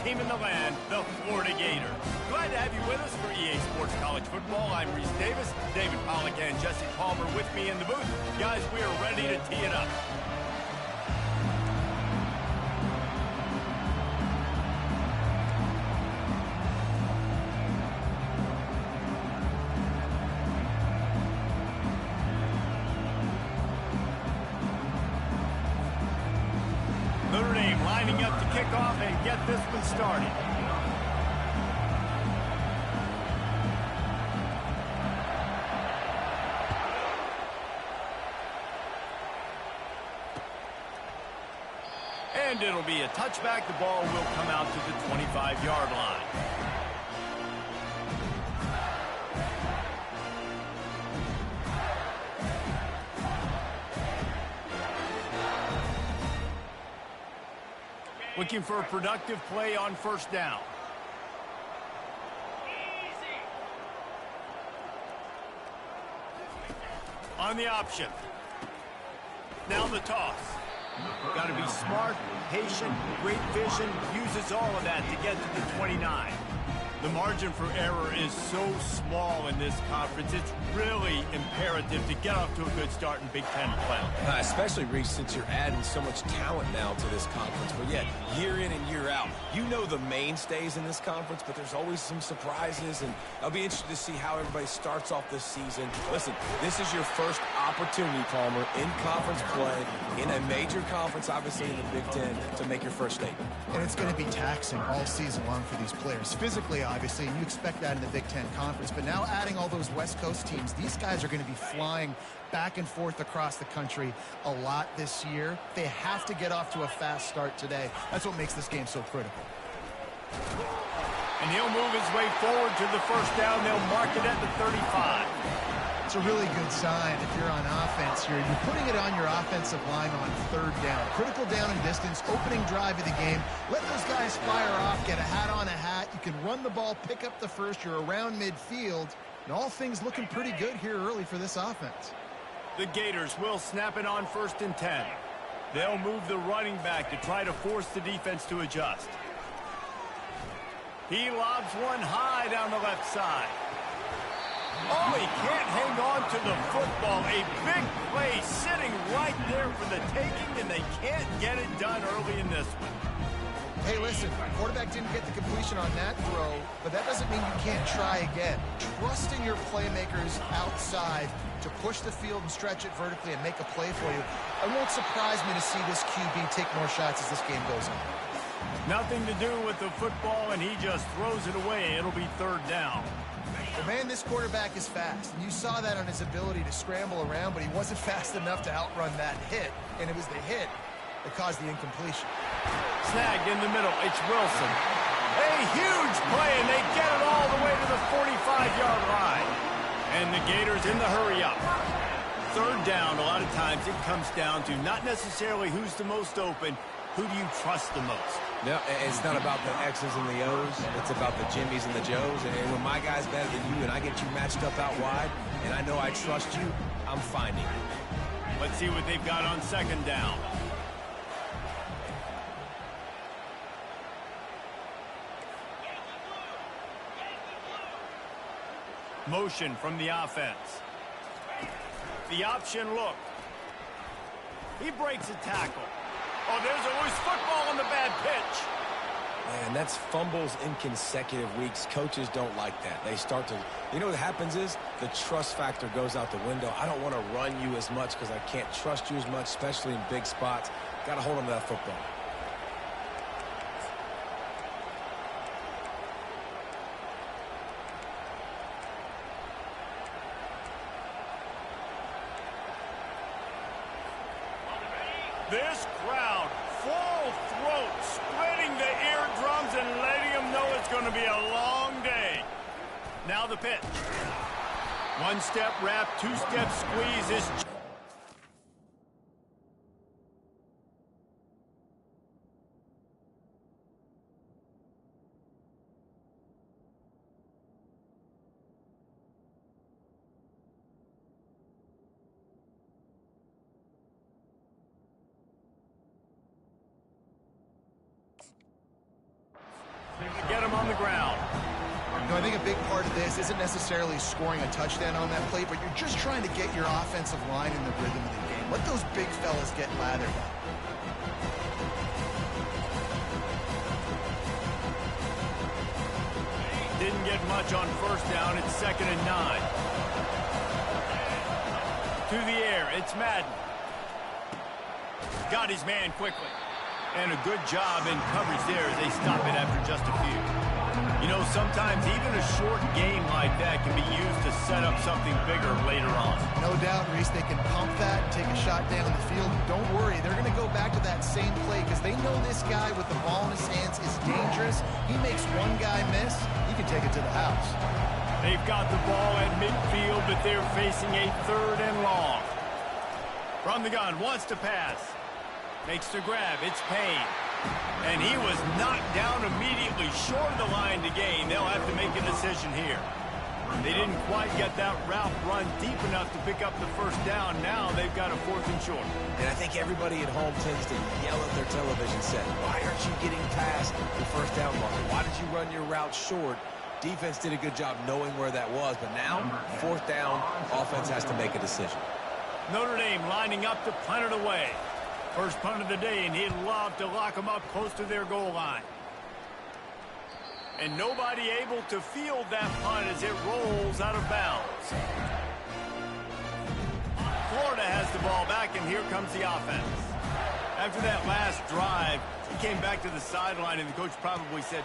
team in the land, the Florida Gators. Glad to have you with us for EA Sports College Football. I'm Reese Davis, David Pollack and Jesse Palmer with me in the booth. Guys, we are ready to tee it up. Notre Dame lining up to kick off and get this one started. And it'll be a touchback. The ball will come out to the 25-yard line. Looking for a productive play on first down. On the option. Now the toss. Got to be smart, patient, great vision, uses all of that to get to the 29. The margin for error is so small in this conference, it's really imperative to get off to a good start in Big Ten play. Especially, Reese, since you're adding so much talent now to this conference. But yet, year in and year out, you know the mainstays in this conference, but there's always some surprises, and I'll be interested to see how everybody starts off this season. Listen, this is your first opportunity, Palmer, in conference play, in a major conference, obviously in the Big Ten, to make your first statement. And it's going to be taxing all season long for these players. Physically, obviously, and you expect that in the Big Ten Conference. But now adding all those West Coast teams, these guys are going to be flying back and forth across the country a lot this year. They have to get off to a fast start today. That's what makes this game so critical. And he'll move his way forward to the first down. They'll mark it at the 35. It's a really good sign if you're on offense here. You're putting it on your offensive line on third down. Critical down and distance, opening drive of the game. Let those guys fire off, get a hat on a hat. You can run the ball, pick up the first. You're around midfield. And all things looking pretty good here early for this offense. The Gators will snap it on 1st and 10. They'll move the running back to try to force the defense to adjust. He lobs one high down the left side. Oh, he can't hang on to the football. A big play sitting right there for the taking, and they can't get it done early in this one. Hey, listen, quarterback didn't get the completion on that throw, but that doesn't mean you can't try again. Trust in your playmakers outside to push the field and stretch it vertically and make a play for you. It won't surprise me to see this QB take more shots as this game goes on. Nothing to do with the football, and he just throws it away. It'll be 3rd down. Well, man, this quarterback is fast, and you saw that on his ability to scramble around, but he wasn't fast enough to outrun that hit, and it was the hit that caused the incompletion. Snagged in the middle. It's Wilson. A huge play, and they get it all the way to the 45-yard line. And the Gators in the hurry-up. 3rd down, a lot of times it comes down to not necessarily who's the most open, who do you trust the most? No, it's not about the X's and the O's. It's about the Jimmies and the Joes. And when my guy's better than you and I get you matched up out wide, and I know I trust you, I'm finding it. Let's see what they've got on 2nd down. Motion from the offense. The option look. He breaks a tackle. Oh, there's a loose football on the bad pitch. Man, that's fumbles in consecutive weeks. Coaches don't like that. They start to, you know what happens is the trust factor goes out the window. I don't want to run you as much because I can't trust you as much, especially in big spots. Got to hold on to that football. This crowd, full throat, spreading the eardrums and letting them know it's going to be a long day. Now the pitch. 1-step wrap, 2-step squeeze is... Get him on the ground. I think a big part of this isn't necessarily scoring a touchdown on that play, but you're just trying to get your offensive line in the rhythm of the game. Let those big fellas get lathered up. Didn't get much on first down. It's 2nd and 9. To the air. It's Madden. Got his man quickly. And a good job in coverage there as they stop it after just a few. You know, sometimes even a short game like that can be used to set up something bigger later on. No doubt, Reese, they can pump that and take a shot down the field. Don't worry, they're going to go back to that same play because they know this guy with the ball in his hands is dangerous. He makes one guy miss, he can take it to the house. They've got the ball at midfield, but they're facing a 3rd and long. From the gun, wants to pass. Makes the grab, it's Payne. And he was knocked down immediately short of the line to gain. They'll have to make a decision here. They didn't quite get that route run deep enough to pick up the first down. Now they've got a 4th and short. And I think everybody at home tends to yell at their television set. Why aren't you getting past the first down marker? Why did you run your route short? Defense did a good job knowing where that was. But now, 4th down, offense has to make a decision. Notre Dame lining up to punt it away. First punt of the day, and he'd love to lock them up close to their goal line. And nobody able to field that punt as it rolls out of bounds. Florida has the ball back, and here comes the offense. After that last drive, he came back to the sideline, and the coach probably said,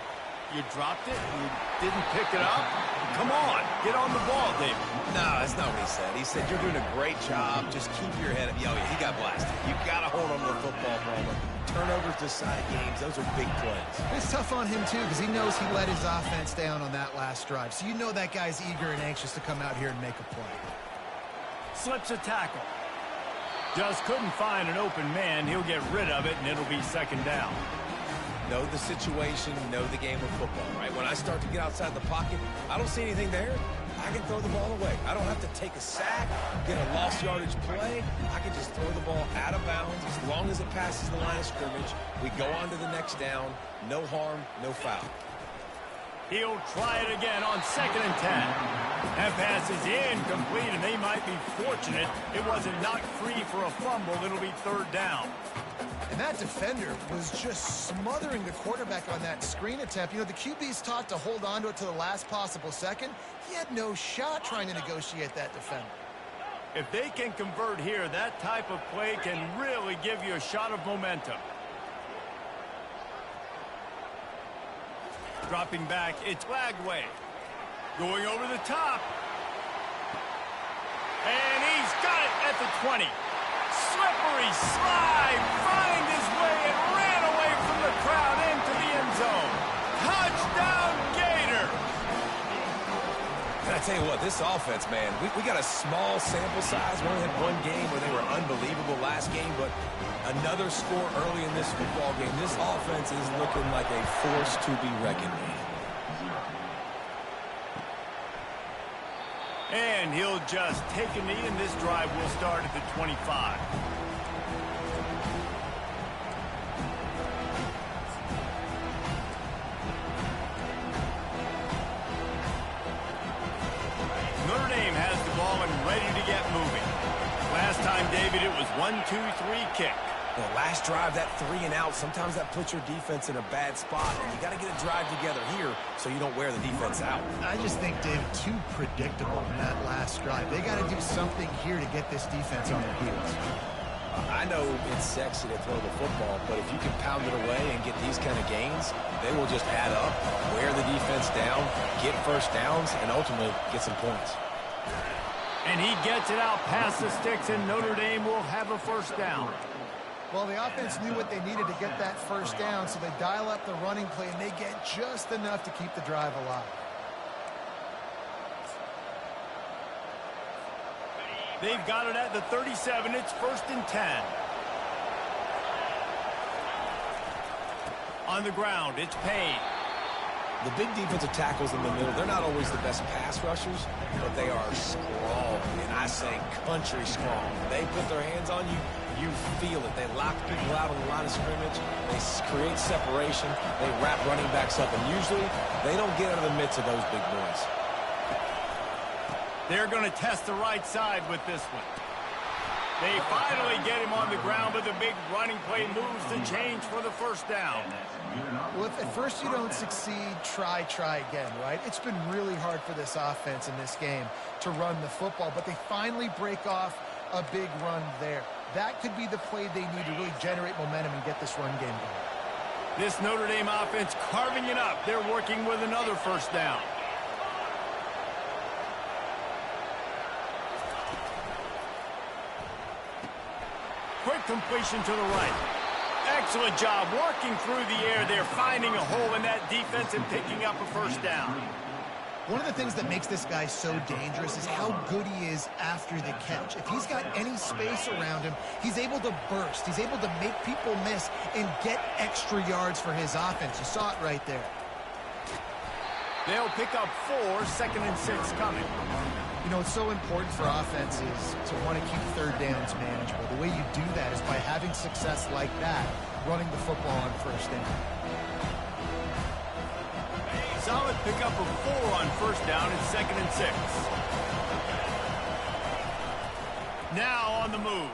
"You dropped it? You didn't pick it up? Come on, get on the ball, David." No, that's not what he said. He said, "You're doing a great job. Just keep your head up." Yo, he got blasted. You got to hold on to the football, Palmer. Turnovers decide games. Those are big plays. It's tough on him, too, because he knows he let his offense down on that last drive. So you know that guy's eager and anxious to come out here and make a play. Slips a tackle. Just couldn't find an open man. He'll get rid of it, and it'll be 2nd down. Know the situation, know the game of football, right? When I start to get outside the pocket, I don't see anything there. I can throw the ball away. I don't have to take a sack, get a lost yardage play. I can just throw the ball out of bounds as long as it passes the line of scrimmage. We go on to the next down. No harm, no foul. He'll try it again on 2nd and 10. That pass is incomplete, and they might be fortunate it wasn't knocked free for a fumble. It'll be 3rd down. And that defender was just smothering the quarterback on that screen attempt. You know, the QB's taught to hold on to it to the last possible second. He had no shot trying to negotiate that defender. If they can convert here, that type of play can really give you a shot of momentum. Dropping back, it's Lagway. Going over the top. And he's got it at the 20. Slippery slide, find his way and ran away from the crowd into the end zone. Touchdown, Gator! And I tell you what, this offense, man, we got a small sample size. We only had one game where they were unbelievable last game, but another score early in this football game. This offense is looking like a force to be reckoned with. And he'll just take a knee, and this drive will start at the 25. Notre Dame has the ball and ready to get moving. Last time, David, it was 1-2-3 kick. The last drive, that 3 and out, sometimes that puts your defense in a bad spot. And you got to get a drive together here so you don't wear the defense out. I just think, David, too predictable in that last drive. They got to do something here to get this defense on their heels. I know it's sexy to throw the football, but if you can pound it away and get these kind of gains, they will just add up, wear the defense down, get first downs, and ultimately get some points. And he gets it out past the sticks, and Notre Dame will have a first down. Well, the offense knew what they needed to get that first down, so they dial up the running play, and they get just enough to keep the drive alive. They've got it at the 37. It's 1st and 10. On the ground, it's Payne. The big defensive tackles in the middle, they're not always the best pass rushers, but they are strong, and I say country strong. They put their hands on you, You feel it. They lock people out on the line of scrimmage. They create separation. They wrap running backs up, and usually they don't get out of the midst of those big boys. They're going to test the right side with this one. They finally get him on the ground, but the big running play moves the change for the first down. Well, if at first you don't succeed, try again, right? It's been really hard for this offense in this game to run the football, but they finally break off a big run there. That could be the play they need to really generate momentum and get this run game going. This Notre Dame offense carving it up. They're working with another first down. Quick completion to the right. Excellent job working through the air. They're finding a hole in that defense and picking up a first down. One of the things that makes this guy so dangerous is how good he is after the catch. If he's got any space around him, he's able to burst. He's able to make people miss and get extra yards for his offense. You saw it right there. They'll pick up 4, 2nd and 6 coming. You know, it's so important for offenses to want to keep third downs manageable. The way you do that is by having success like that, running the football on first down. Solid pickup of 4 on first down and 2nd and 6. Now on the move.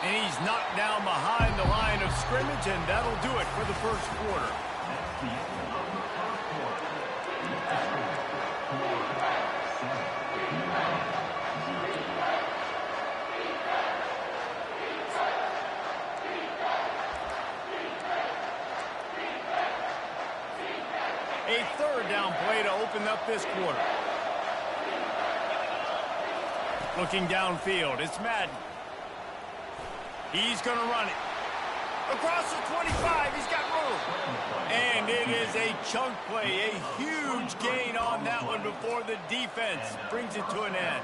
And he's knocked down behind the line of scrimmage, and that'll do it for the first quarter. A third down play to open up this quarter. Looking downfield, it's Madden. He's going to run it. Across the 25, he's got room. And it is a chunk play, a huge gain on that one before the defense brings it to an end.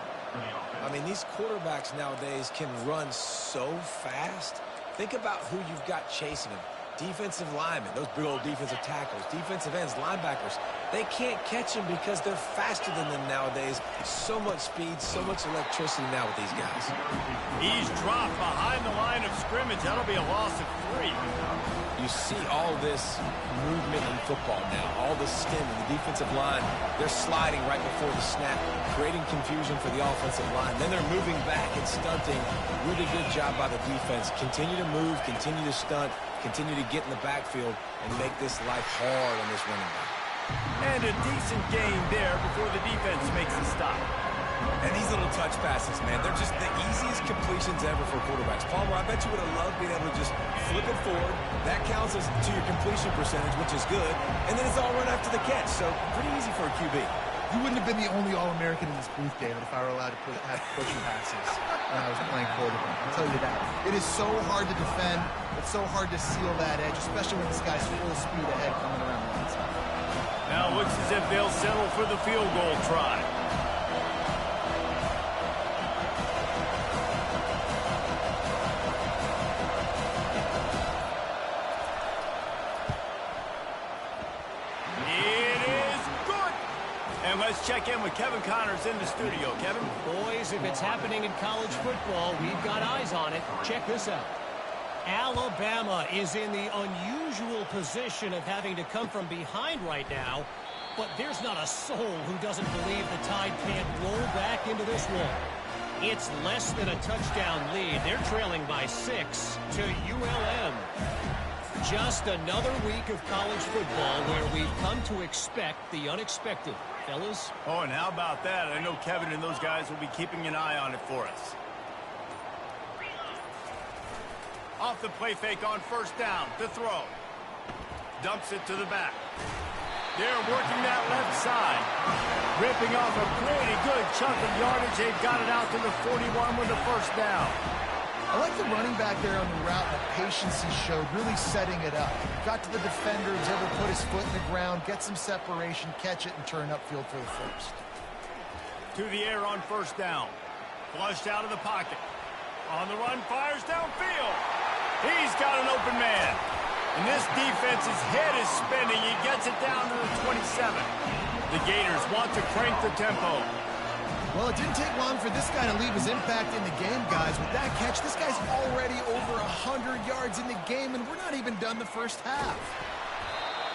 I mean, these quarterbacks nowadays can run so fast. Think about who you've got chasing them. Defensive linemen, those big old defensive tackles, defensive ends, linebackers, they can't catch them because they're faster than them nowadays. So much speed, so much electricity now with these guys. He's dropped behind the line of scrimmage. That'll be a loss of 3. You see all this movement in football now, all the skimming, the defensive line, they're sliding right before the snap, creating confusion for the offensive line. Then they're moving back and stunting. Really good job by the defense. Continue to move, continue to stunt, continue to get in the backfield and make this life hard on this running back. And a decent gain there before the defense makes a stop. And these little touch passes, man, they're just the easiest completions ever for quarterbacks. Palmer, I bet you would have loved being able to just flip it forward. That counts as to your completion percentage, which is good. And then it's all run after the catch, so pretty easy for a QB. You wouldn't have been the only All-American in this booth, David, if I were allowed to have pushing passes when I was playing quarterback. I'll tell you that. It is so hard to defend. It's so hard to seal that edge, especially when this guy's full speed ahead coming around the outside. Now it looks as if they'll settle for the field goal try. And let's check in with Kevin Connors in the studio. Kevin? Boys, if it's happening in college football, we've got eyes on it. Check this out. Alabama is in the unusual position of having to come from behind right now, but there's not a soul who doesn't believe the Tide can't roll back into this one. It's less than a touchdown lead. They're trailing by 6 to ULM. Just another week of college football where we've come to expect the unexpected. Fellas? Oh, and how about that? I know Kevin and those guys will be keeping an eye on it for us. Off the play fake on first down. To throw. Dumps it to the back. They're working that left side. Ripping off a pretty good chunk of yardage. They've got it out to the 41 with the first down. I like the running back there on the route, the patience he showed, really setting it up. Got to the defender, was able to put his foot in the ground, get some separation, catch it, and turn upfield for the first. To the air on first down. Flushed out of the pocket. On the run, fires downfield. He's got an open man. And this defense's head is spinning. He gets it down to the 27. The Gators want to crank the tempo. Well, it didn't take long for this guy to leave his impact in the game, guys. With that catch, this guy's already over 100 yards in the game, and we're not even done the first half.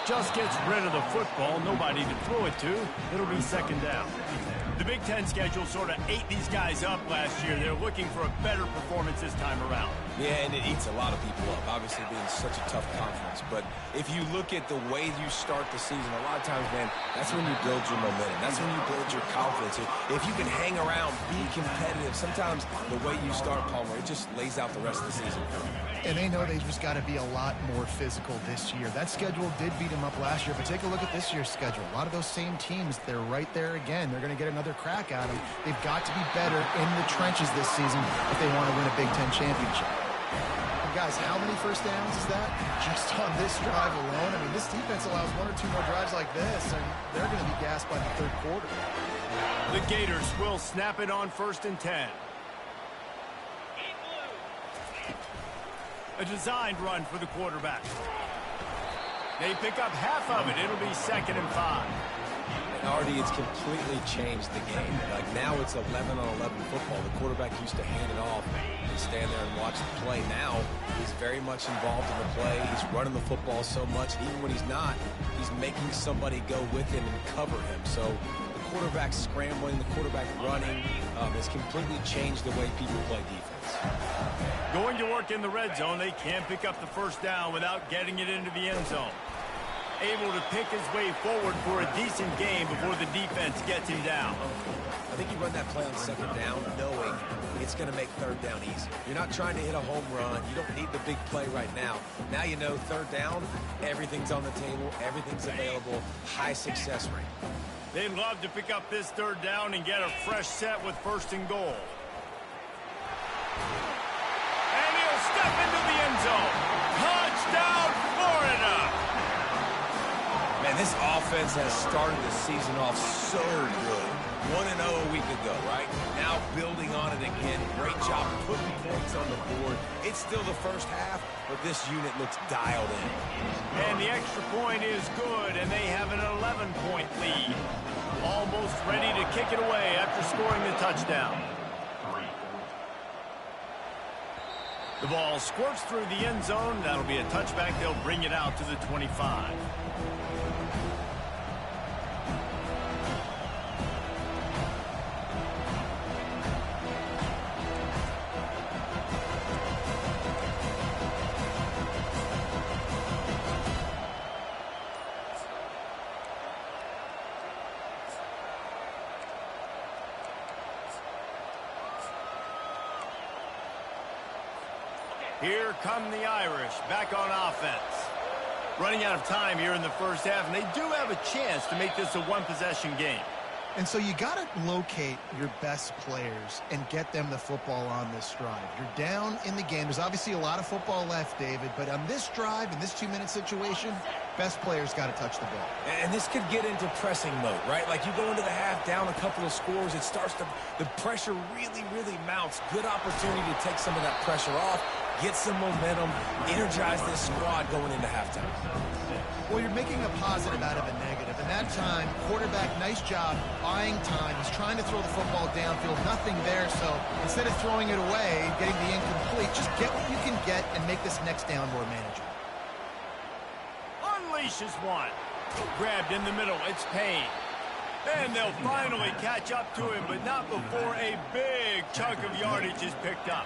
Just gets rid of the football. Nobody to throw it to. It'll be second down. The Big Ten schedule sort of ate these guys up last year. They're looking for a better performance this time around. Yeah, and it eats a lot of people up, obviously being such a tough conference. But if you look at the way you start the season, a lot of times, man, that's when you build your momentum. That's when you build your confidence. If you can hang around, be competitive, sometimes the way you start, Palmer, it just lays out the rest of the season for you. And they know they've just got to be a lot more physical this year. That schedule did beat them up last year, but take a look at this year's schedule. A lot of those same teams, they're right there again. They're going to get another crack at them. They've got to be better in the trenches this season if they want to win a Big Ten championship. And guys, how many first downs is that? Just on this drive alone? I mean, this defense allows one or two more drives like this, and they're going to be gassed by the third quarter. The Gators will snap it on 1st and 10. A designed run for the quarterback. They pick up half of it. It'll be 2nd and 5. And Artie, it's completely changed the game. Like now it's 11-on-11 football. The quarterback used to hand it off and stand there and watch the play. Now he's very much involved in the play. He's running the football so much. Even when he's not, he's making somebody go with him and cover him. So the quarterback scrambling, the quarterback running has completely changed the way people play defense. Going to work in the red zone. They can't pick up the first down without getting it into the end zone. Able to pick his way forward for a decent game before the defense gets him down. I think you run that play on 2nd down knowing it's going to make 3rd down easy. You're not trying to hit a home run. You don't need the big play right now. Now you know 3rd down, everything's on the table, everything's available, high success rate. They'd love to pick up this 3rd down and get a fresh set with 1st and goal. And he'll step into the end zone. Touchdown, Florida! Man, this offense has started the season off so good. 1-0 a week ago, right? Now building on it again. Great job putting points on the board. It's still the first half, but this unit looks dialed in. And the extra point is good, and they have an 11-point lead. Almost ready to kick it away after scoring the touchdown. The ball squirts through the end zone. That'll be a touchback. They'll bring it out to the 25. Here come the Irish back on offense. Running out of time here in the first half, and they do have a chance to make this a one-possession game. And so you got to locate your best players and get them the football on this drive. You're down in the game. There's obviously a lot of football left, David, but on this drive, in this 2-minute situation, best players got to touch the ball. And this could get into pressing mode, right? Like you go into the half down a couple of scores, it starts to, the pressure really, really mounts. Good opportunity to take some of that pressure off, get some momentum, energize this squad going into halftime. Well, you're making a positive out of a negative. And that time, quarterback, nice job, buying time. He's trying to throw the football downfield. Nothing there, so instead of throwing it away, getting the incomplete, just get what you can get and make this next down more manageable. Unleashes one. Grabbed in the middle. It's Payne. And they'll finally catch up to him, but not before a big chunk of yardage is picked up.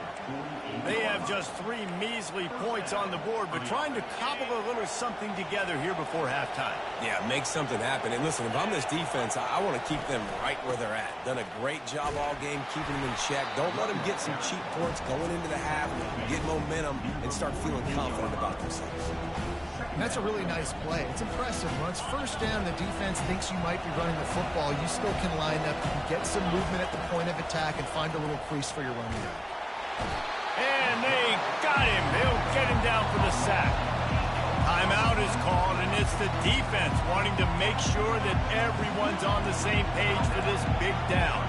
They have just 3 measly points on the board, but trying to cobble a little something together here before halftime. Yeah, make something happen. And listen, if I'm this defense, I want to keep them right where they're at. Done a great job all game keeping them in check. Don't let them get some cheap points going into the half, get momentum, and start feeling confident about themselves. And that's a really nice play. It's impressive. When it's first down, the defense thinks you might be running the football. You still can line up, you can get some movement at the point of attack and find a little crease for your running back. And they got him. They'll get him down for the sack. Timeout is called, and it's the defense wanting to make sure that everyone's on the same page for this big down.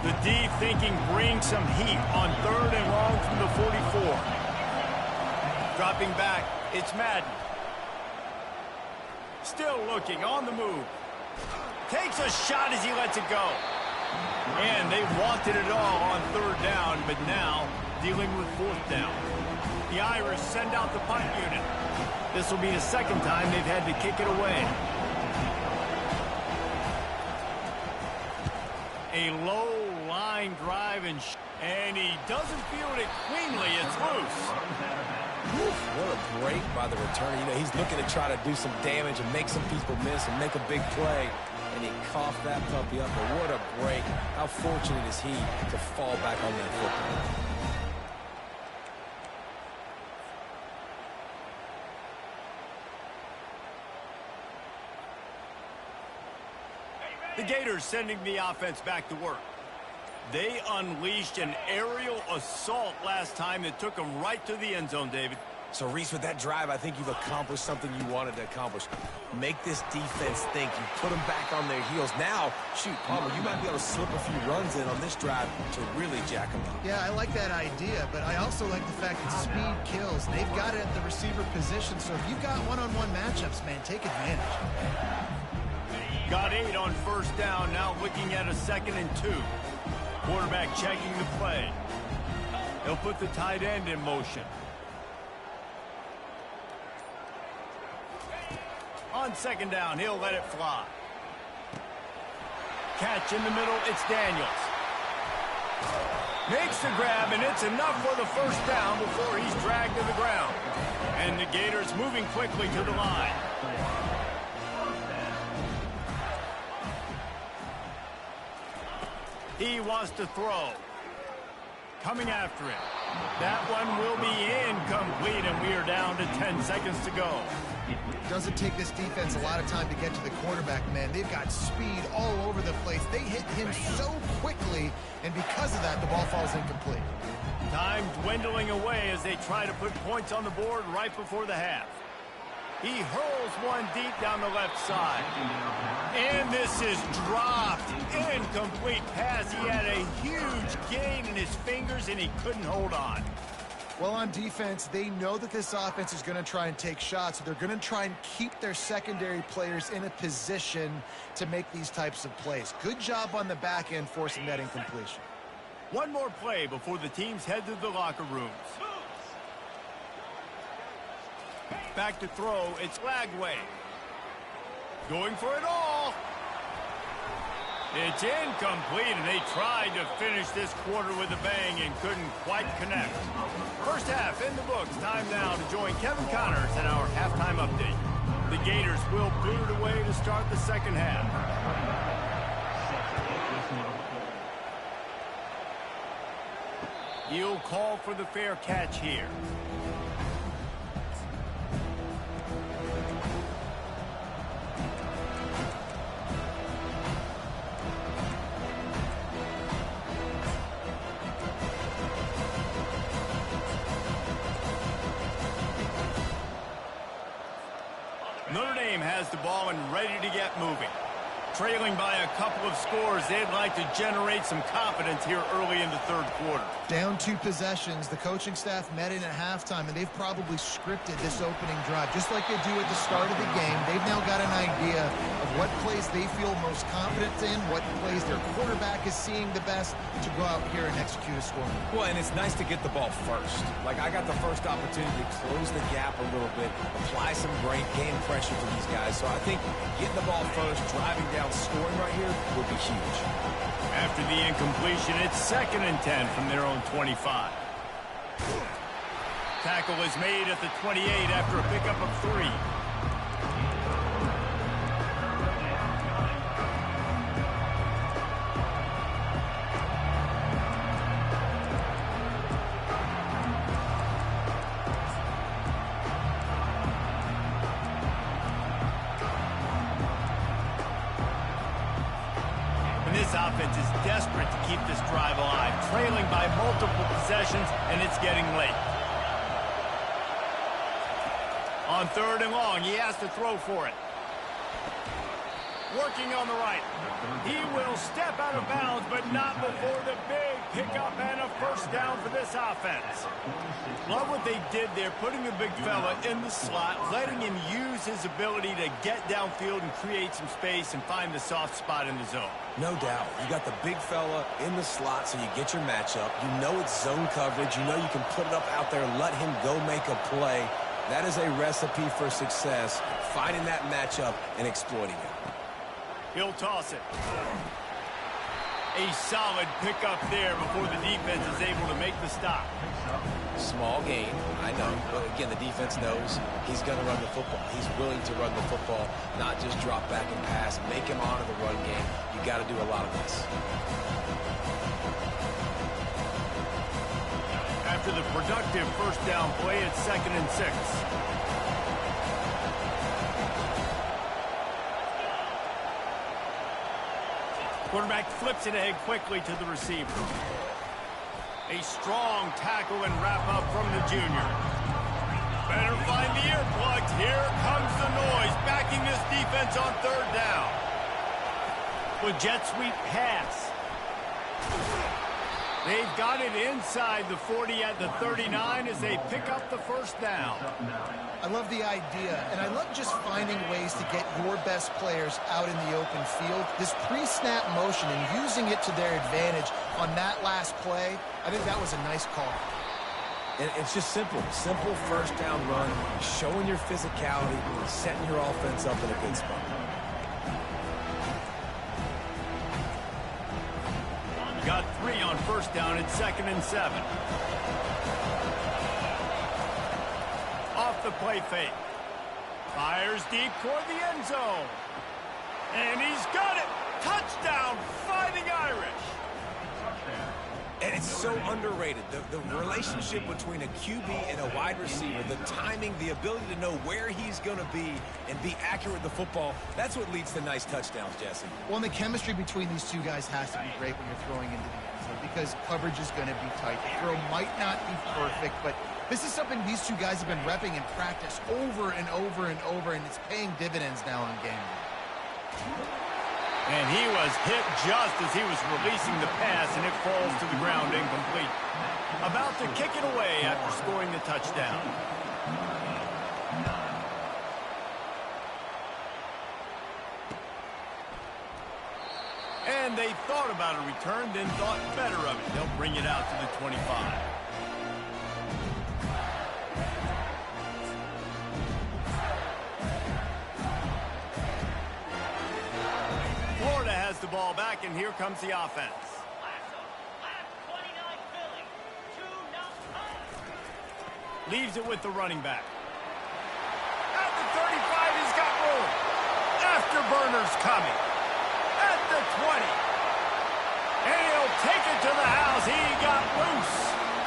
The deep, thinking bring some heat on 3rd and long from the 44. Dropping back, it's Madden. Still looking, on the move. Takes a shot as he lets it go. And they wanted it all on 3rd down, but now dealing with 4th down. The Irish send out the punt unit. This will be the 2nd time they've had to kick it away. A low line drive, and he doesn't field it cleanly. It's loose. Oof, what a break by the returner. You know, he's looking to try to do some damage and make some people miss and make a big play. And he coughed that puppy up. But what a break. How fortunate is he to fall back on that football. The Gators sending the offense back to work. They unleashed an aerial assault last time that took them right to the end zone, David. So, Reese, with that drive, I think you've accomplished something you wanted to accomplish. Make this defense think. You put them back on their heels. Now, shoot, Palmer, you might be able to slip a few runs in on this drive to really jack them up. Yeah, I like that idea, but I also like the fact that speed kills. They've got it at the receiver position, so if you've got one-on-one matchups, man, take advantage. Got 8 on 1st down, now looking at a 2nd and 2. Quarterback checking the play. He'll put the tight end in motion. On 2nd down, he'll let it fly. Catch in the middle, it's Daniels. Makes the grab, and it's enough for the 1st down before he's dragged to the ground. And the Gators moving quickly to the line. He wants to throw. Coming after it. That one will be incomplete, and we are down to 10 seconds to go. Doesn't take this defense a lot of time to get to the quarterback, man. They've got speed all over the place. They hit him so quickly, and because of that, the ball falls incomplete. Time dwindling away as they try to put points on the board right before the half. He hurls one deep down the left side. And this is dropped. Incomplete pass. He had a huge gain in his fingers, and he couldn't hold on. Well, on defense, they know that this offense is going to try and take shots. So they're going to try and keep their secondary players in a position to make these types of plays. Good job on the back end forcing that incompletion. One more play before the teams head to the locker rooms. Back to throw, it's Lagway. Going for it all. It's incomplete, and they tried to finish this quarter with a bang and couldn't quite connect. First half in the books. Time now to join Kevin Connors in our halftime update. The Gators will boot it away to start the 2nd half. He'll call for the fair catch here. Notre Dame has the ball and ready to get moving. Trailing by a couple of scores, they'd like to generate some confidence here early in the 3rd quarter. Down 2 possessions, the coaching staff met in at halftime, and they've probably scripted this opening drive. Just like they do at the start of the game, they've now got an idea of what plays they feel most confident in, what plays their quarterback is seeing the best to go out here and execute a score. Well, and it's nice to get the ball first. Like, I got the first opportunity to close the gap a little bit, apply some great game pressure to these guys. So I think getting the ball first, driving down, scoring right here would be huge. After the incompletion, it's 2nd and 10 from their own 25. Tackle is made at the 28 after a pickup of 3. This offense is desperate to keep this drive alive, trailing by multiple possessions, and it's getting late. On 3rd and long, he has to throw for it. Working on the right. He will step out of bounds, but not before the big pickup and a first down for this offense. Love what they did there, putting the big fella in the slot, letting him use his ability to get downfield and create some space and find the soft spot in the zone. No doubt. You got the big fella in the slot, so you get your matchup. You know it's zone coverage. You know you can put it up out there, let him go make a play. That is a recipe for success, finding that matchup and exploiting it. He'll toss it. A solid pickup there before the defense is able to make the stop. Small gain, I know, but again, the defense knows he's going to run the football. He's willing to run the football, not just drop back and pass, make him honor the run game. You got to do a lot of this. After the productive first down play, it's 2nd and 6. Quarterback flips it ahead quickly to the receiver. A strong tackle and wrap up from the junior. Better find the earplugs. Here comes the noise, backing this defense on 3rd down. With jet sweep pass. They've got it inside the 40 at the 39 as they pick up the first down. I love the idea, and I love just finding ways to get your best players out in the open field. This pre-snap motion and using it to their advantage on that last play, I think that was a nice call. And it's just simple. Simple first down run, showing your physicality, setting your offense up in a good spot. Got 3 on first down at 2nd and 7. Off the play fake. Fires deep toward the end zone. And he's got it. Touchdown, Fighting Irish. And it's so underrated. The relationship between a QB and a wide receiver, the timing, the ability to know where he's going to be and be accurate with the football, that's what leads to nice touchdowns, Jesse. Well, and the chemistry between these two guys has to be great when you're throwing into the end zone because coverage is going to be tight. The throw might not be perfect, but this is something these two guys have been repping in practice over and over and over, and it's paying dividends now on game day. And he was hit just as he was releasing the pass, and it falls to the ground incomplete. About to kick it away after scoring the touchdown. And they thought about a return, then thought better of it. They'll bring it out to the 25. The ball back, and here comes the offense. Leaves it with the running back. At the 35, he's got room. Afterburners coming. At the 20. And he'll take it to the house. He got loose.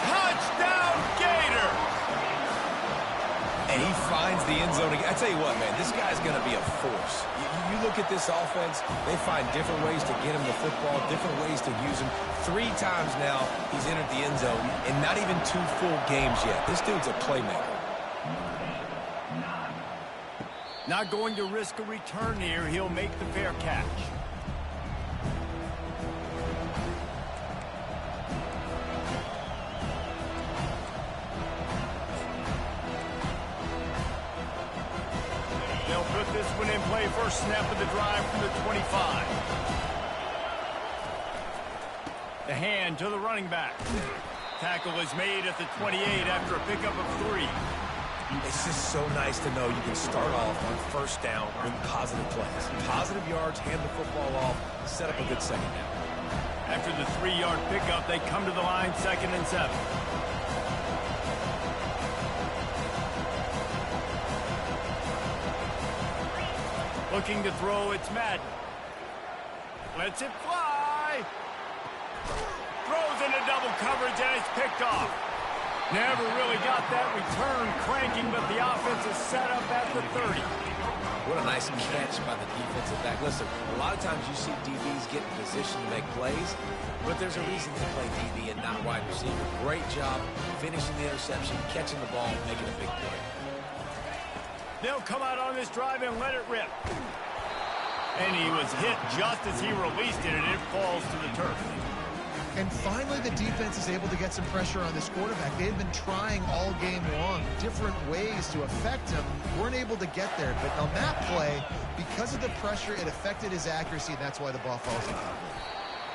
Touchdown, Gator. And he finds the end zone. I tell you what, man, this guy's going to be a force. You look at this offense, they find different ways to get him the football, different ways to use him. 3 times now he's entered the end zone, and not even 2 full games yet. This dude's a playmaker. Not going to risk a return here. He'll make the fair catch. Put this one in play. First snap of the drive from the 25. The hand to the running back. Tackle is made at the 28 after a pickup of 3. It's just so nice to know you can start off on first down with positive plays. Positive yards, hand the football off, set up a good second down. After the 3-yard pickup, they come to the line 2nd and 7. Looking to throw, it's Madden. Lets it fly. Throws into double coverage, and it's picked off. Never really got that return cranking, but the offense is set up at the 30. What a nice catch by the defensive back. Listen, a lot of times you see DBs get in position to make plays, but there's a reason to play DB and not wide receiver. Great job finishing the interception, catching the ball, making a big play. They'll come out on this drive and let it rip. And he was hit just as he released it, and it falls to the turf. And finally, the defense is able to get some pressure on this quarterback. They had been trying all game long different ways to affect him. Weren't able to get there. But on that play, because of the pressure, it affected his accuracy, and that's why the ball falls incomplete.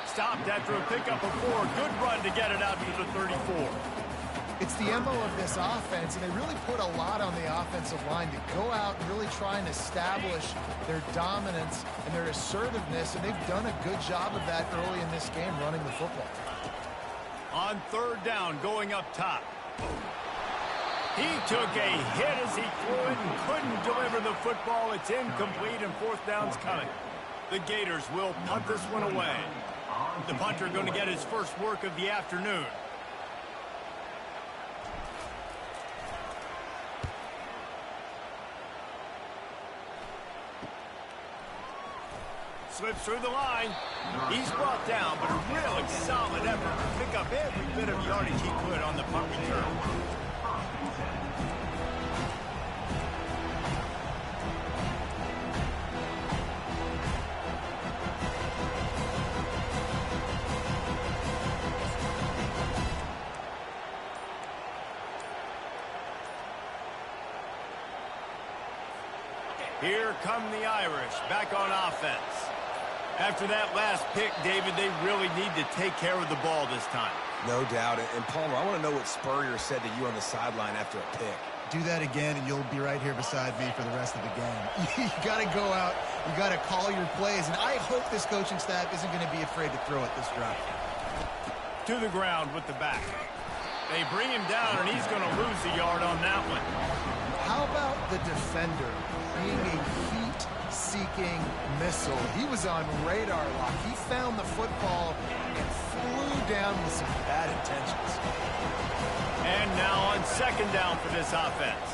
Stopped after a pickup of 4. Good run to get it out to the 34. It's the MO of this offense, and they really put a lot on the offensive line to go out and really try and establish their dominance and their assertiveness, and they've done a good job of that early in this game, running the football. On 3rd down, going up top. He took a hit as he threw it and couldn't deliver the football. It's incomplete, and 4th down's coming. The Gators will punt this one away. The punter going to get his first work of the afternoon. Slips through the line. He's brought down, but a really solid effort to pick up every bit of yardage he could on the punt return. Here come the Irish, back on offense. After that last pick, David, they really need to take care of the ball this time. No doubt. And Palmer, I want to know what Spurrier said to you on the sideline after a pick. Do that again, and you'll be right here beside me for the rest of the game. You got to go out. You got to call your plays, and I hope this coaching staff isn't going to be afraid to throw it this drive. To the ground with the back. They bring him down, and he's going to lose a yard on that one. How about the defender being a heat-seeking missile? He was on radar lock. He found the football and flew down with some bad intentions. And now on 2nd down for this offense.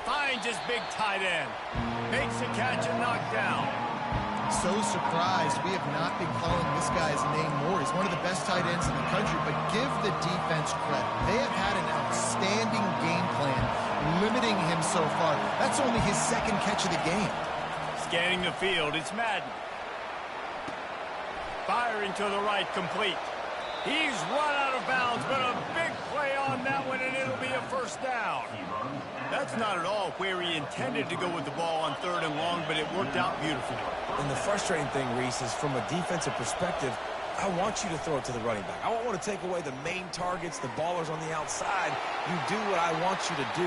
Finds his big tight end. Makes a catch and knocked down. So surprised we have not been calling this guy's name more. He's one of the best tight ends in the country, but give the defense credit. They have had an outstanding game plan limiting him so far. That's only his 2nd catch of the game. Scanning the field, it's Madden. Firing to the right, complete. He's run out of bounds, but a big play on that one, and it'll be a 1st down. That's not at all where he intended to go with the ball on 3rd and long, but it worked out beautifully. And the frustrating thing, Reese, is from a defensive perspective, I want you to throw it to the running back. I don't want to take away the main targets, the ballers on the outside. You do what I want you to do.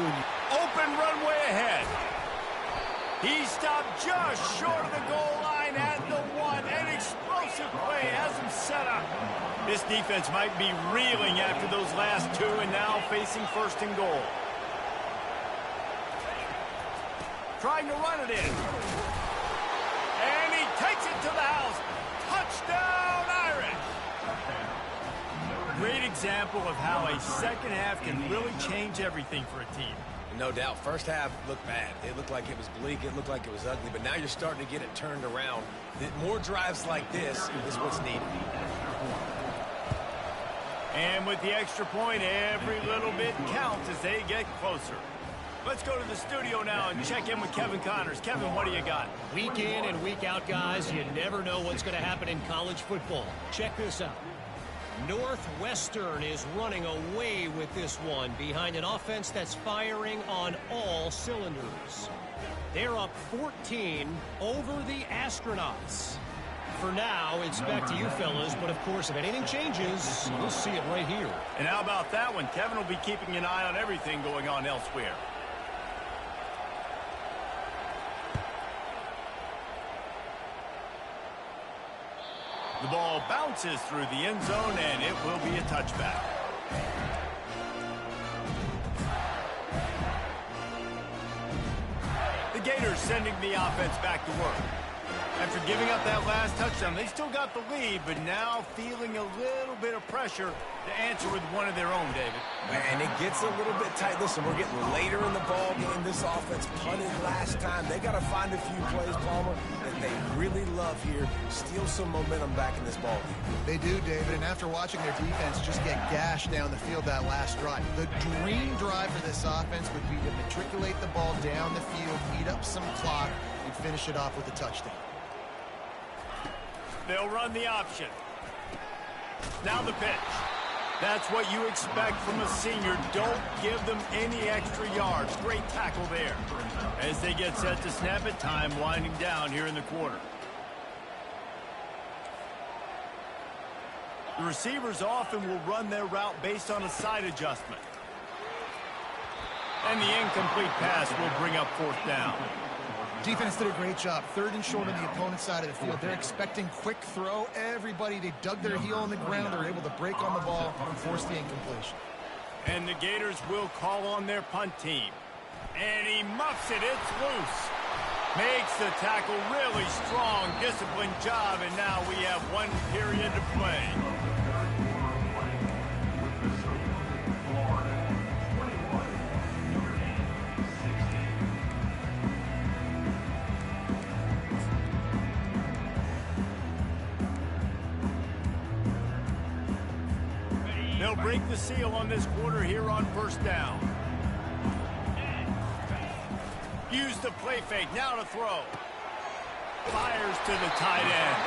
Open runway ahead. He stopped just short of the goal line at the 1. An explosive play has him set up. This defense might be reeling after those last 2 and now facing 1st and goal. Trying to run it in. And he takes it to the house. Touchdown, Irish. Great example of how a 2nd half can really change everything for a team. No doubt. 1st half looked bad. It looked like it was bleak. It looked like it was ugly. But now you're starting to get it turned around. More drives like this is what's needed. And with the extra point, every little bit counts as they get closer. Let's go to the studio now and check in with Kevin Connors. Kevin, what do you got? Week in and week out, guys, you never know what's going to happen in college football. Check this out. Northwestern is running away with this one behind an offense that's firing on all cylinders. They're up 14 over the Astronauts. For now, it's back to you fellas, but of course, if anything changes, we'll see it right here. And how about that one? Kevin will be keeping an eye on everything going on elsewhere. The ball bounces through the end zone, and it will be a touchback. The Gators sending the offense back to work. After giving up that last touchdown, they still got the lead, but now feeling a little bit of pressure to answer with one of their own, David. And it gets a little bit tight. Listen, we're getting later in the ball game. This offense punted last time. They got to find a few plays, Palmer, that they really love here. Steal some momentum back in this ball game. They do, David, and after watching their defense just get gashed down the field that last drive, the dream drive for this offense would be to matriculate the ball down the field, eat up some clock, and finish it off with a touchdown. They'll run the option. Now the pitch. That's what you expect from a senior. Don't give them any extra yards. Great tackle there. As they get set to snap it, time winding down here in the quarter. The receivers often will run their route based on a side adjustment. And the incomplete pass will bring up fourth down. Defense did a great job. 3rd and short on the opponent's side of the field. They're expecting quick throw. Everybody, they dug their heel on the ground. They were able to break on the ball and force the incompletion. And the Gators will call on their punt team. And he muffs it. It's loose. Makes the tackle really strong. Disciplined job. And now we have 1 period to play. They'll break the seal on this quarter here on first down. Use the play fake. Now to throw. Fires to the tight end.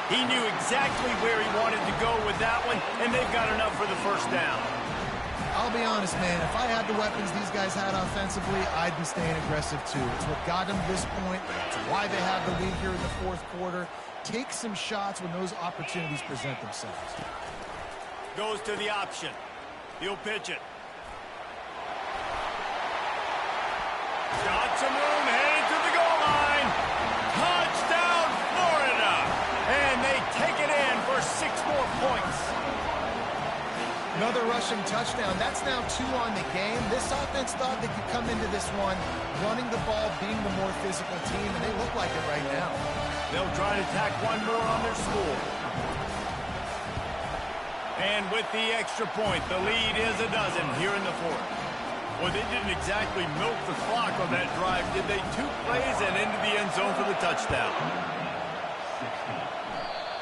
He knew exactly where he wanted to go with that one, and they've got enough for the first down. I'll be honest, man. If I had the weapons these guys had offensively, I'd be staying aggressive too. It's what got them to this point. It's why they have the lead here in the 4th quarter. Take some shots when those opportunities present themselves. Goes to the option. He'll pitch it. Got some room, headed to the goal line. Touchdown, Florida. And they take it in for 6 more points. Another rushing touchdown. That's now 2 on the game. This offense thought they could come into this one running the ball, being the more physical team, and they look like it right now. They'll try to tack 1 more on their score. And with the extra point, the lead is a dozen here in the 4th. Well, they didn't exactly milk the clock on that drive, did they? 2 plays and into the end zone for the touchdown.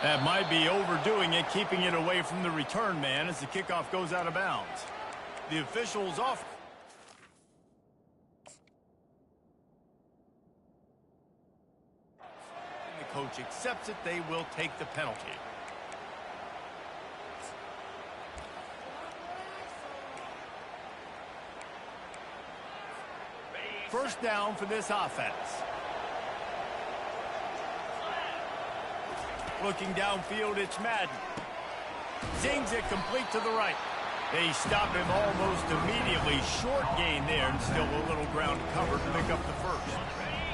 That might be overdoing it, keeping it away from the return man as the kickoff goes out of bounds. The official's off. The coach accepts it. They will take the penalty. First down for this offense. Looking downfield, it's Madden. Zings it complete to the right. They stop him almost immediately. Short gain there, and still a little ground covered to pick up the first.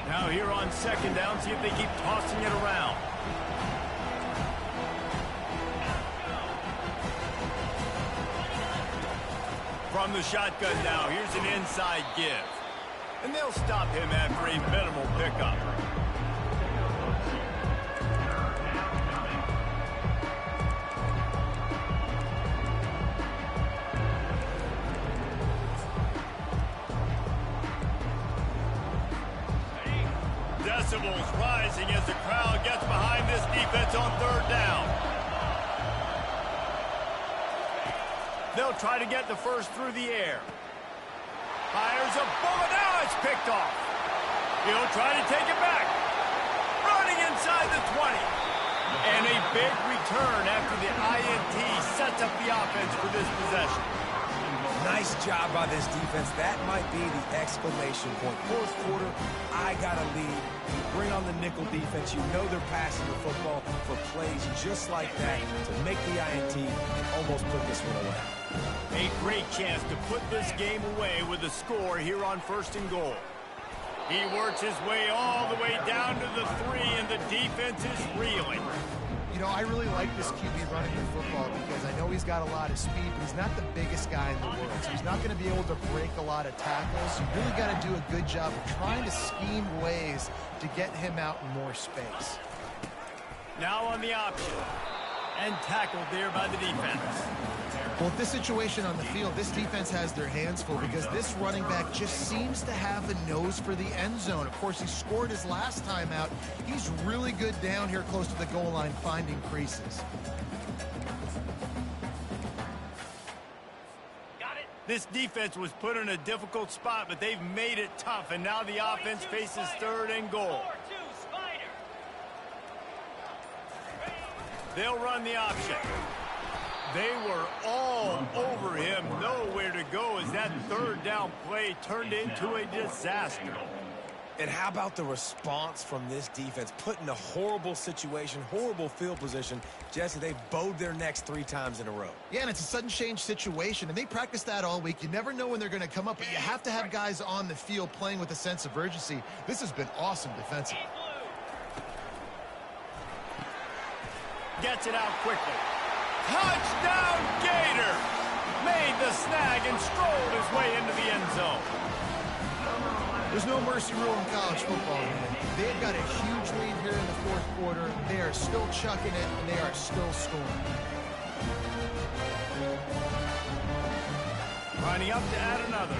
Now here on 2nd down, see if they keep tossing it around. From the shotgun now, here's an inside give. And they'll stop him after a minimal pickup. Decibels rising as the crowd gets behind this defense on 3rd down. They'll try to get the first through the air. Fires a bullet. Now it's picked off. He'll try to take it back. Running inside the 20. And a big return after the INT sets up the offense for this possession. Nice job by this defense. That might be the exclamation point. 4th quarter, I got a lead. You bring on the nickel defense. You know they're passing the football for plays just like that to make the INT and almost put this one away. A great chance to put this game away with a score here on 1st and goal. He works his way all the way down to the 3, and the defense is reeling. You know, I really like this QB running the football because I know he's got a lot of speed, but he's not the biggest guy in the world. So he's not going to be able to break a lot of tackles. You really got to do a good job of trying to scheme ways to get him out in more space. Now on the option. And tackled there by the defense. Well, with this situation on the field, this defense has their hands full because this running back just seems to have a nose for the end zone. Of course, he scored his last time out. He's really good down here close to the goal line finding creases. This defense was put in a difficult spot, but they've made it tough, and now the offense faces third and goal. They'll run the option. They were all over him, nowhere to go as that third down play turned into a disaster. And how about the response from this defense? Put in a horrible situation, horrible field position. Jesse, they've bowed their necks 3 times in a row. Yeah, and it's a sudden change situation, and they practice that all week. You never know when they're going to come up, but you have to have guys on the field playing with a sense of urgency. This has been awesome defensively. Gets it out quickly. Touchdown Gator! Made the snag and strolled his way into the end zone. There's no mercy rule in college football, man. They've got a huge lead here in the fourth quarter. They are still chucking it, and they are still scoring. Lining up to add another.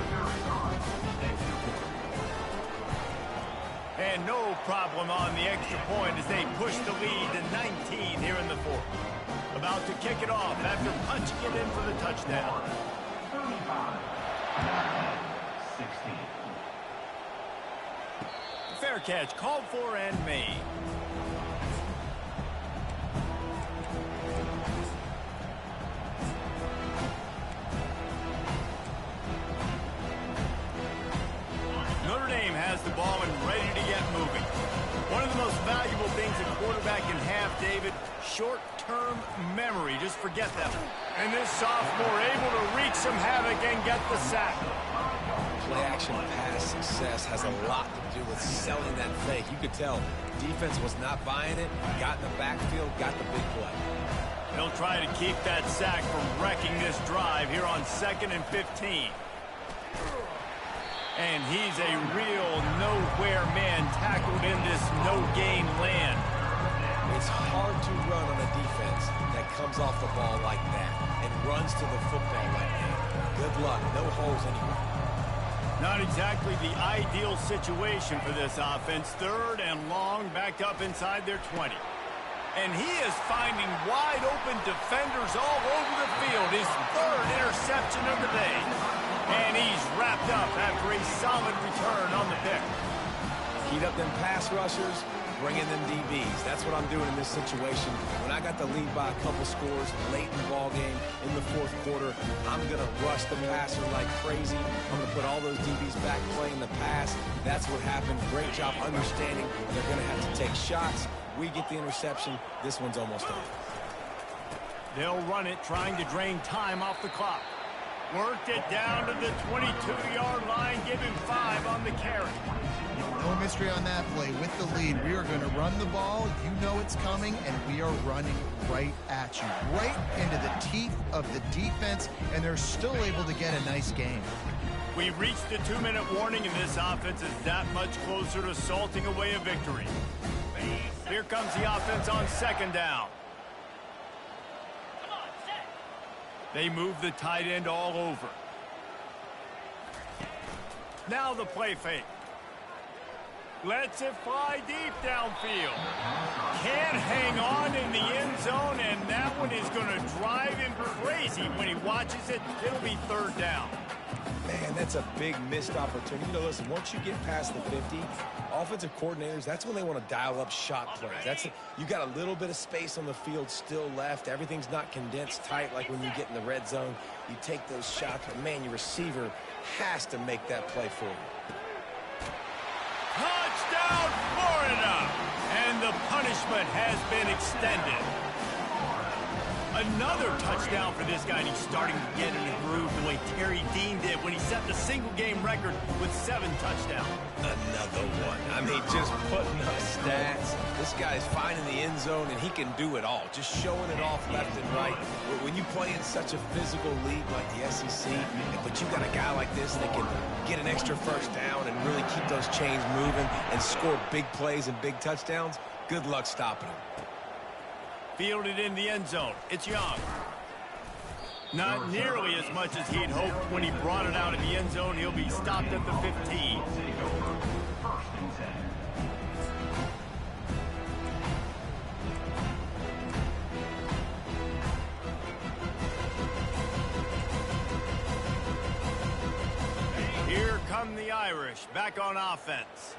And no problem on the extra point as they push the lead to 19 here in the fourth. About to kick it off after punching it in for the touchdown. 16. Fair catch called for and made. Notre Dame has the ball and ready to get moving. One of the most valuable things a quarterback can have, David, short-term memory. Just forget that one. And this sophomore able to wreak some havoc and get the sack. Play-action pass success has a lot to do with selling that fake. You could tell defense was not buying it, got in the backfield, got the big play. They'll try to keep that sack from wrecking this drive here on 2nd and 15. And he's a real nowhere man tackled in this no-gain land. It's hard to run on a defense that comes off the ball like that and runs to the football like that. Good luck. No holes anywhere. Not exactly the ideal situation for this offense. 3rd and long, backed up inside their 20. And he is finding wide-open defenders all over the field. His 3rd interception of the day. And he's wrapped up after a solid return on the pick. Heat up them pass rushers, bring in them DBs. That's what I'm doing in this situation. When I got the lead by a couple scores late in the ball game in the fourth quarter, I'm going to rush the passer like crazy. I'm going to put all those DBs back playing the pass. That's what happened. Great job understanding they're going to have to take shots. We get the interception. This one's almost over. They'll run it, trying to drain time off the clock. Worked it down to the 22-yard line, giving 5 on the carry. No mystery on that play. With the lead, we are going to run the ball. You know it's coming, and we are running right at you. Right into the teeth of the defense, and they're still able to get a nice game. We've reached the 2-minute warning, and this offense is that much closer to salting away a victory. Here comes the offense on 2nd down. They move the tight end all over. Now the play fake. Lets it fly deep downfield. Can't hang on in the end zone, and that one is going to drive him crazy when he watches it. It'll be 3rd down. Man, that's a big missed opportunity. You know, listen, once you get past the 50, offensive coordinators, that's when they want to dial up shot plays. You got a little bit of space on the field still left. Everything's not condensed tight like when you get in the red zone. You take those shots, but man, your receiver has to make that play for you. Touchdown, Florida! And the punishment has been extended. Another touchdown for this guy, and he's starting to get in the groove the way Terry Dean did when he set the single-game record with 7 touchdowns. Another one. I mean, just putting up stats. This guy's finding the end zone, and he can do it all. Just showing it off left and right. When you play in such a physical league like the SEC, but you got a guy like this that can get an extra first down and really keep those chains moving and score big plays and big touchdowns, good luck stopping him. Fielded in the end zone. It's Young. Not nearly as much as he'd hoped when he brought it out of the end zone. He'll be stopped at the 15. Here come the Irish back on offense.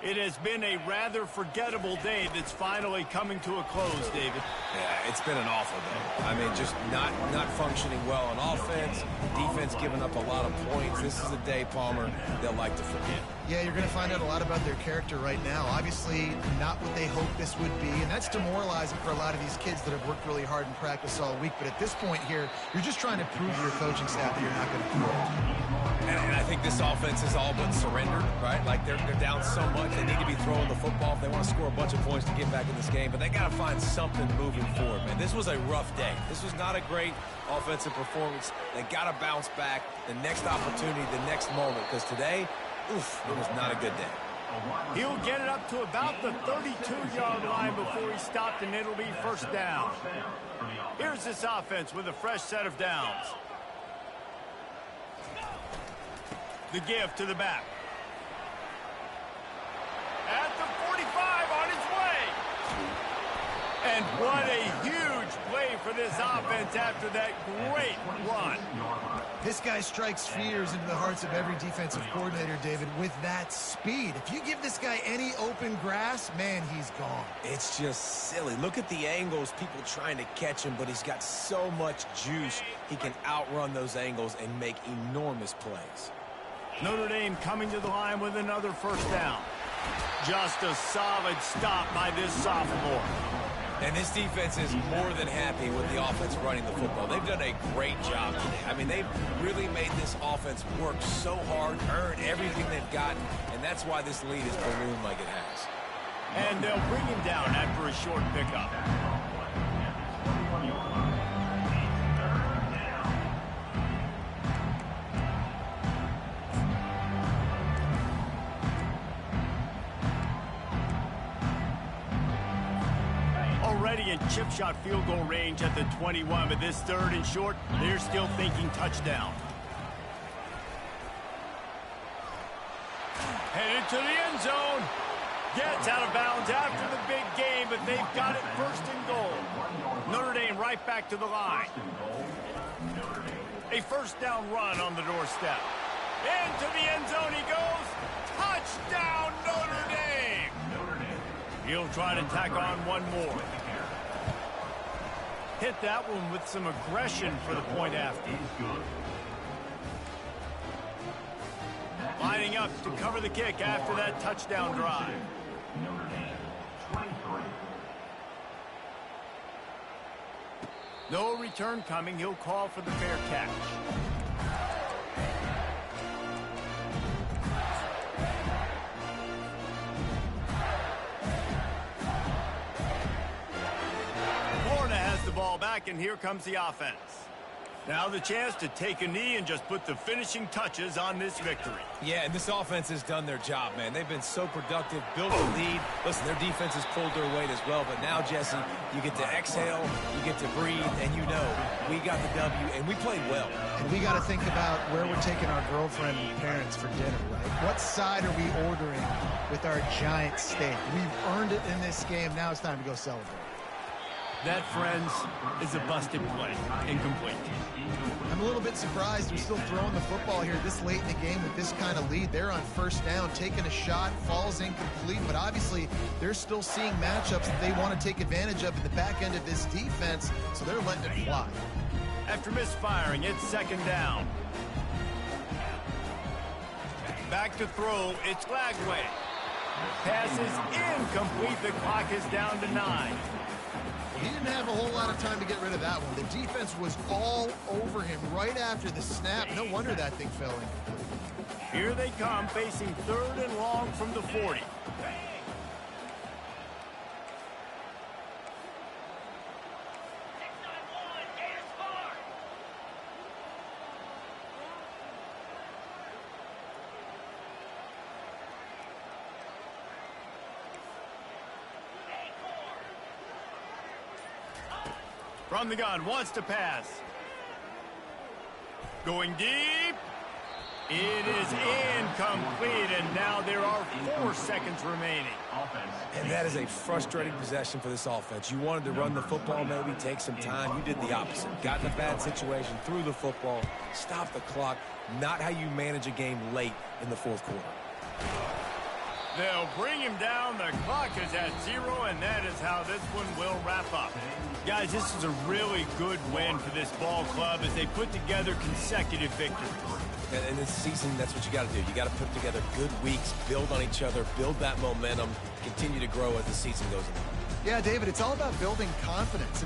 It has been a rather forgettable day that's finally coming to a close, David. Yeah, it's been an awful day. I mean, just not functioning well on offense, defense giving up a lot of points. This is a day, Palmer, they'll like to forget. Yeah, you're going to find out a lot about their character right now. Obviously, not what they hoped this would be, and that's demoralizing for a lot of these kids that have worked really hard in practice all week. But at this point here, you're just trying to prove to your coaching staff that you're not going to quit. And I think this offense is all but surrendered, right? Like, they're down so much. They need to be throwing the football if they want to score a bunch of points to get back in this game. But they got to find something moving forward, man. This was a rough day. This was not a great offensive performance. They got to bounce back the next opportunity, the next moment. Because today, oof, it was not a good day. He'll get it up to about the 32-yard line before he stopped, and it'll be first down. Here's this offense with a fresh set of downs. The give to the back. At the 45, on his way. And what a huge play for this offense after that great run. This guy strikes fears into the hearts of every defensive coordinator, David, with that speed. If you give this guy any open grass, man, he's gone. It's just silly. Look at the angles, people trying to catch him, but he's got so much juice. He can outrun those angles and make enormous plays. Notre Dame coming to the line with another first down. Just a solid stop by this sophomore. And this defense is more than happy with the offense running the football. They've done a great job today. I mean, they've really made this offense work so hard, earn everything they've gotten, and that's why this lead is ballooned like it has. And they'll bring him down after a short pickup. Already in chip shot field goal range at the 21, but this third and short, they're still thinking touchdown. Headed to the end zone. Gets out of bounds after the big game, but they've got it first and goal. Notre Dame right back to the line. A first down run on the doorstep. Into the end zone he goes. Touchdown, Notre Dame. He'll try to tack on one more. Hit that one with some aggression for the point after. Lining up to cover the kick after that touchdown drive. No return coming. He'll call for the fair catch. Ball back, and here comes the offense. Now the chance to take a knee and just put the finishing touches on this victory. Yeah, and this offense has done their job, man. They've been so productive, built a lead. Listen, their defense has pulled their weight as well, but now, Jesse, you get to exhale, you get to breathe, and you know we got the W, and we played well. And we got to think about where we're taking our girlfriend and parents for dinner, right? What side are we ordering with our giant steak? We've earned it in this game. Now it's time to go celebrate. That, friends, is a busted play. Incomplete. I'm a little bit surprised they're still throwing the football here this late in the game with this kind of lead. They're on first down, taking a shot, falls incomplete, but obviously they're still seeing matchups that they want to take advantage of in the back end of this defense, so they're letting it fly. After misfiring, it's second down. Back to throw, it's Lagway. Pass is incomplete. The clock is down to 9. He didn't have a whole lot of time to get rid of that one. The defense was all over him right after the snap. No wonder that thing fell in. Here they come, facing 3rd and long from the 40. From the gun, wants to pass. Going deep. It is incomplete, and now there are 4 seconds remaining. And that is a frustrating possession for this offense. You wanted to run the football, maybe take some time. You did the opposite. Got in a bad situation, threw the football, stopped the clock. Not how you manage a game late in the 4th quarter. They'll bring him down. The clock is at 0, and that is how this one will wrap up. Guys, this is a really good win for this ball club as they put together consecutive victories. And in this season, that's what you got to do. You got to put together good weeks, build on each other, build that momentum, continue to grow as the season goes on. Yeah, David, it's all about building confidence.